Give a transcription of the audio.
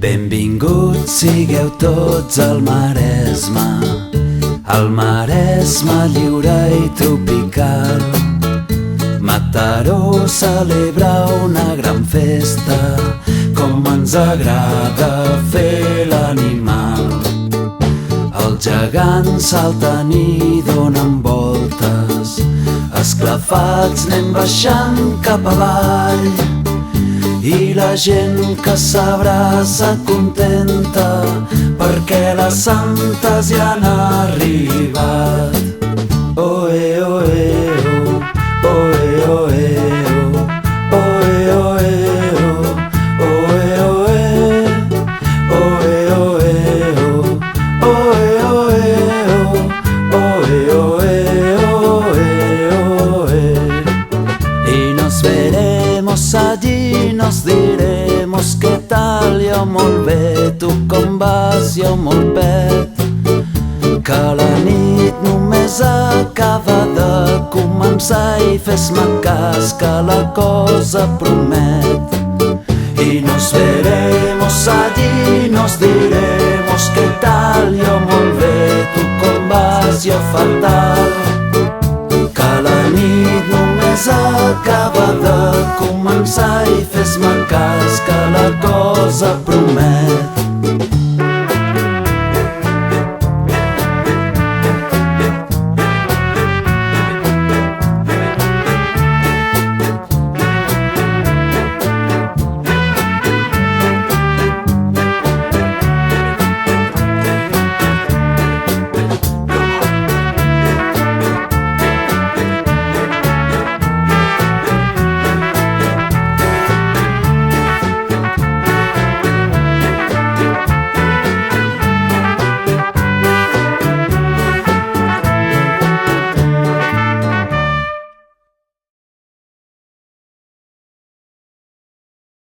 Benvinguts sigueu tots al Maresme, al Maresme lliure i tropical. Mataró celebra una gran festa, com ens agrada fer l'animal. Els gegants salten i donen voltes, esclafats anem baixant cap avall, i la gent que s'abraça contenta perquè les santes ja han arribat. Oe, oe, oh, oe, oe, oh, oe, oe, oh, oe, oe, oe, oe, oh, oe, oe, oe, oe, oe. Y nos veremos allí, nos diremos qué tal, jo molt bé, tu com vas, jo molt bé. Que la nit només acaba de començar i fes-me cas que la cosa promet. Y nos veremos allí, nos diremos qué tal, jo molt bé, tu com vas, jo fatal. Que la nit només acaba de començar i fes-me cas que la cosa promet.